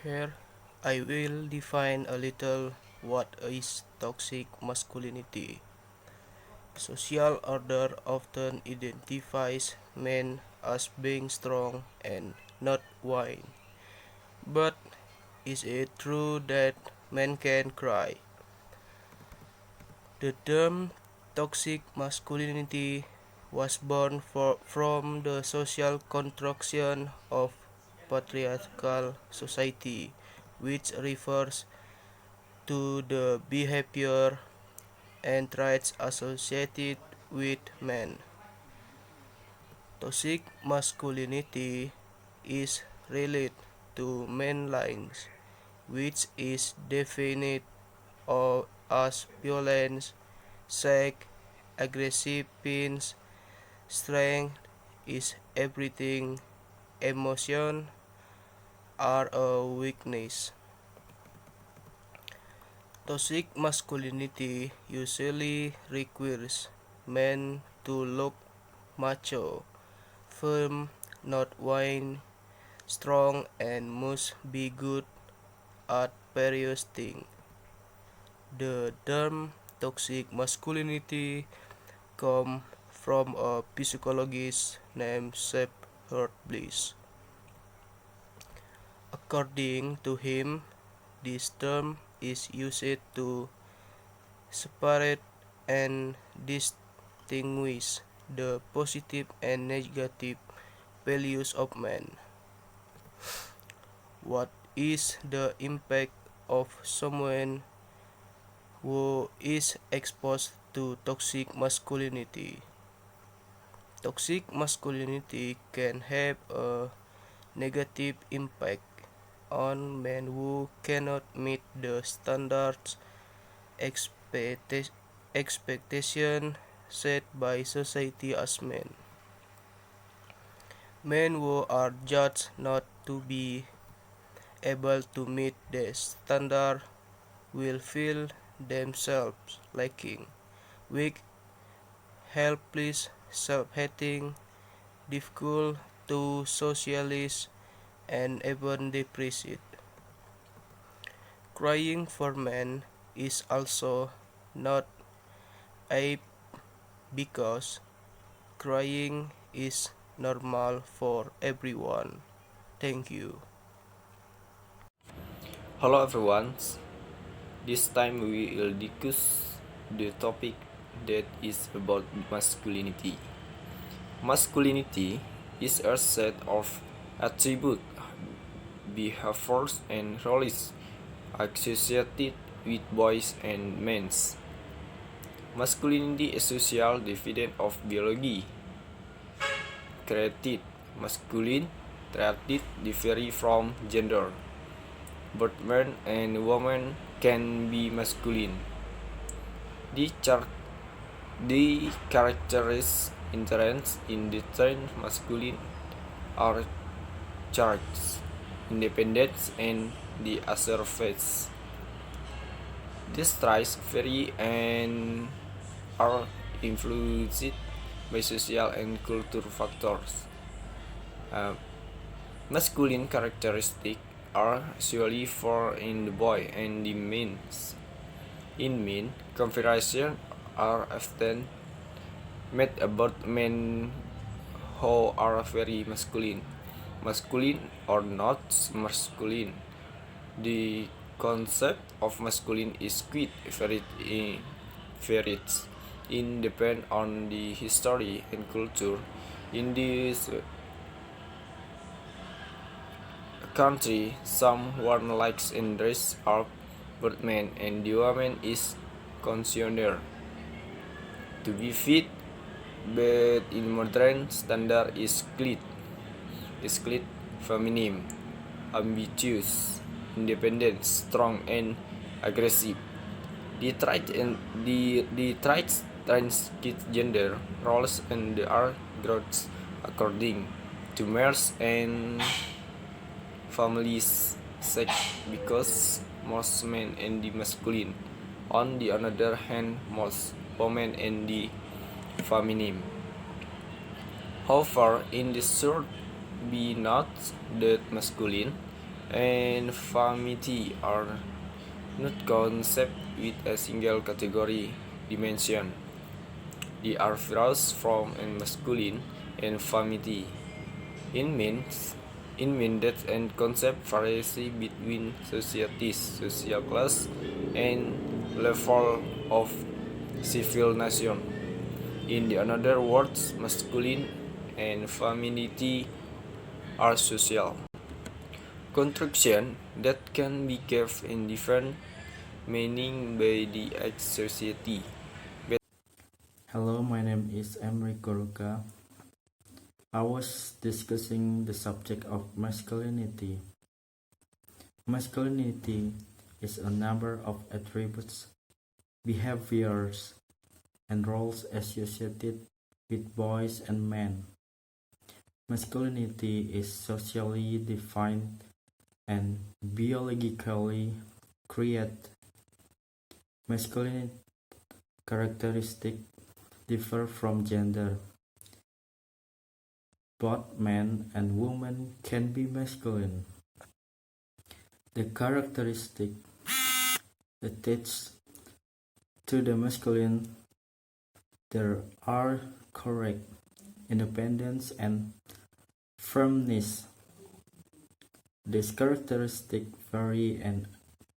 Here, I will define a little what is toxic masculinity. Social order often identifies men as being strong and not weak. But is it true that men can cry? The term toxic masculinity was born from the social construction of patriarchal society, which refers to the behavior and traits associated with men. Toxic masculinity is related to manliness, which is defined as violence, sex, aggressiveness, strength is everything, emotion are a weakness. Toxic masculinity usually requires men to look macho, firm, not whine, strong, and must be good at various things. The term toxic masculinity comes from a psychologist named Fadhli. According to him, this term is used to separate and distinguish the positive and negative values of man. What is the impact of someone who is exposed to toxic masculinity? Toxic masculinity can have a negative impact on men who cannot meet the standards expectation set by society as men. Men who are judged not to be able to meet the standard will feel themselves lacking, weak, helpless, self-hating, difficult to socialize, and even depressed. Crying for men is also not a because crying is normal for everyone. Thank you. Hello everyone, this time we will discuss the topic that is about masculinity. Masculinity is a set of attributes, behaviors, and roles associated with boys and men. Masculinity is social dividend of biology. Created masculine traits differ from gender. Both men and women can be masculine. The, char- the characteristics inherent in the term masculine are charge, independence, and the assertiveness. These traits vary and are influenced by social and cultural factors. Uh, Masculine characteristics are usually found in the boy and the men. In men, conversations are often made about men who are very masculine or not masculine. The concept of masculine is quite varied in depend on the history and culture. In this country, someone likes and dress up but men and the woman is considered to be fit, but in modern standard is clean, feminine, ambitious, independent, strong, and aggressive. The traits transgender roles and are growth according to males and families sex because most men and the masculine. On the other hand, most women and the feminine. However, in this should be not that masculine and femininity are not concepts with a single category dimension. They are derived from a masculine and femininity. In means in mean that and concept varies between societies, social class, and level of civilization. In the another words, masculine and femininity are social constructions that can be given in different meaning by the society. Hello, my name is Rycco Ruka. I was discussing the subject of masculinity. Masculinity is a number of attributes, behaviors, and roles associated with boys and men. Masculinity is socially defined and biologically created. Masculine characteristics differ from gender. Both men and women can be masculine. The characteristic attached to the masculine there are courage, independence, and firmness. These characteristics vary and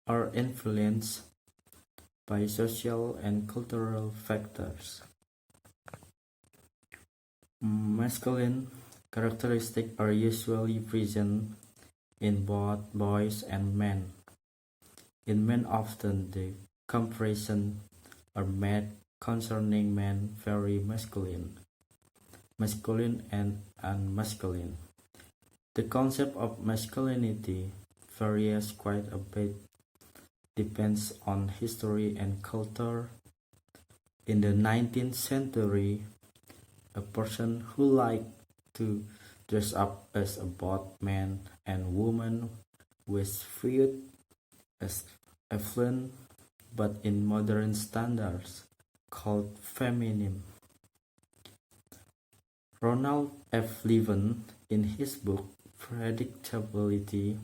are influenced by social and cultural factors. Masculine characteristics are usually present in both boys and men. In men often the comparison are made concerning men very masculine and unmasculine. The concept of masculinity varies quite a bit, depends on history and culture. In the 19th century, a person who liked to dress up as both man and woman was viewed as affluent, but in modern standards called feminine. Ronald F. Levin, in his book Predictability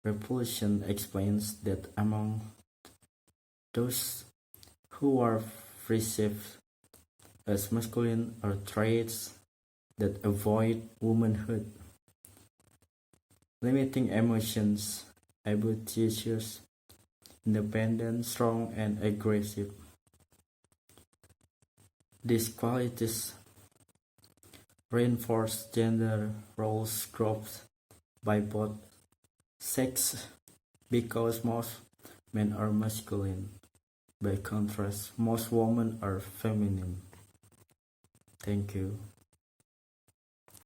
Revolution, explains that among those who are perceived as masculine are traits that avoid womanhood, limiting emotions, ambitious, independent, strong, and aggressive. These qualities reinforce gender roles grouped by both sexes because most men are masculine. By contrast, most women are feminine. Thank you.